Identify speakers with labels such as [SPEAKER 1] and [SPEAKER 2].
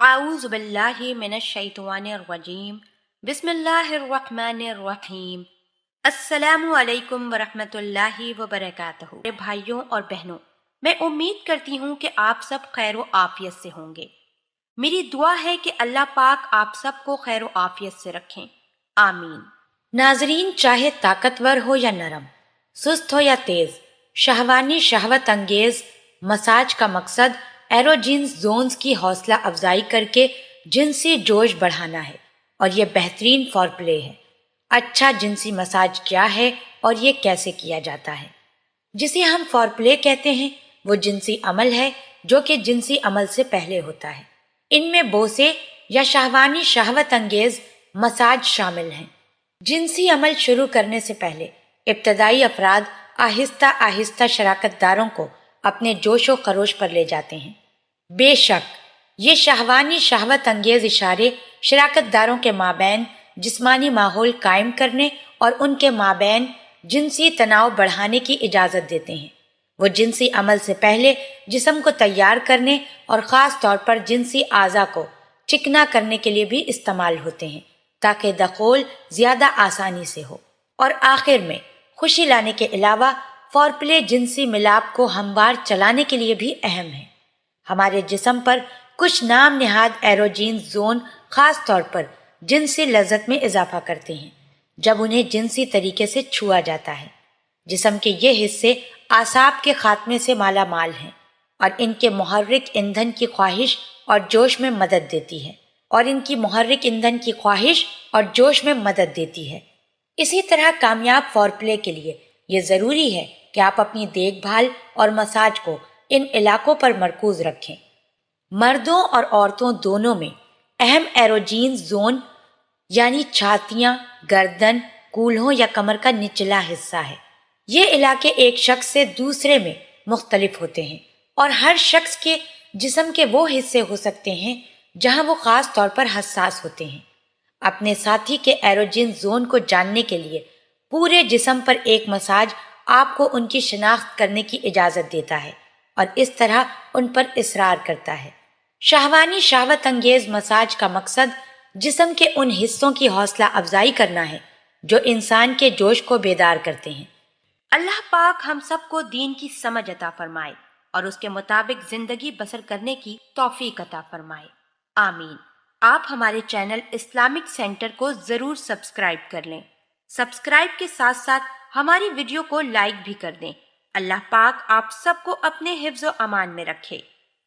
[SPEAKER 1] اعوذ باللہ من الشیطان الرجیم بسم اللہ الرحمن الرحیم السلام علیکم ورحمۃ اللہ وبرکاتہ۔ میرے بھائیوں اور بہنوں، میں امید کرتی ہوں کہ آپ سب خیر و عافیت سے ہوں گے۔ میری دعا ہے کہ اللہ پاک آپ سب کو خیر و عافیت سے رکھیں، آمین۔
[SPEAKER 2] ناظرین، چاہے طاقتور ہو یا نرم، سست ہو یا تیز، شہوانی شہوت انگیز مساج کا مقصد ایروجینز زونز کی حوصلہ افزائی کر کے جنسی جوش بڑھانا ہے، اور یہ بہترین فور پلے ہے۔ اچھا جنسی مساج کیا ہے اور یہ کیسے کیا جاتا ہے؟ جسے ہم فور پلے کہتے ہیں وہ جنسی عمل ہے جو کہ جنسی عمل سے پہلے ہوتا ہے۔ ان میں بوسے یا شہوانی شہوت انگیز مساج شامل ہیں۔ جنسی عمل شروع کرنے سے پہلے ابتدائی افراد آہستہ آہستہ شراکت داروں کو اپنے جوش و خروش پر لے جاتے ہیں۔ بے شک یہ شہوانی شہوت انگیز اشارے شراکت داروں کے مابین جسمانی ماحول قائم کرنے اور ان کے مابین جنسی تناؤ بڑھانے کی اجازت دیتے ہیں۔ وہ جنسی عمل سے پہلے جسم کو تیار کرنے اور خاص طور پر جنسی اعضاء کو چکنا کرنے کے لیے بھی استعمال ہوتے ہیں تاکہ دخول زیادہ آسانی سے ہو۔ اور آخر میں خوشی لانے کے علاوہ فور پلے جنسی ملاپ کو ہموار چلانے کے لیے بھی اہم ہے۔ ہمارے جسم پر کچھ نام نہاد ایروجین زون خاص طور پر جنسی لذت میں اضافہ کرتے ہیں جب انہیں جنسی طریقے سے چھوا جاتا ہے۔ جسم کے یہ حصے اعصاب کے خاتمے سے مالا مال ہیں اور ان کے محرک ایندھن کی خواہش اور جوش میں مدد دیتی ہے اسی طرح کامیاب فور پلے کے لیے یہ ضروری ہے کہ آپ اپنی دیکھ بھال اور مساج کو ان علاقوں پر مرکوز رکھیں۔ مردوں اور عورتوں دونوں میں اہم ایروجین زون یعنی چھاتیاں، گردن، کولہوں یا کمر کا نچلا حصہ ہے۔ یہ علاقے ایک شخص سے دوسرے میں مختلف ہوتے ہیں اور ہر شخص کے جسم کے وہ حصے ہو سکتے ہیں جہاں وہ خاص طور پر حساس ہوتے ہیں۔ اپنے ساتھی کے ایروجین زون کو جاننے کے لیے پورے جسم پر ایک مساج آپ کو ان کی شناخت کرنے کی اجازت دیتا ہے اور اس طرح ان پر اصرار کرتا ہے۔ شہوانی شہوت انگیز مساج کا مقصد جسم کے ان حصوں کی حوصلہ افزائی کرنا ہے جو انسان کے جوش کو بیدار کرتے ہیں۔
[SPEAKER 1] اللہ پاک ہم سب کو دین کی سمجھ عطا فرمائے اور اس کے مطابق زندگی بسر کرنے کی توفیق عطا فرمائے، آمین۔ آپ ہمارے چینل اسلامک سینٹر کو ضرور سبسکرائب کر لیں۔ سبسکرائب کے ساتھ ساتھ ہماری ویڈیو کو لائک بھی کر دیں۔ اللہ پاک آپ سب کو اپنے حفظ و امان میں رکھے۔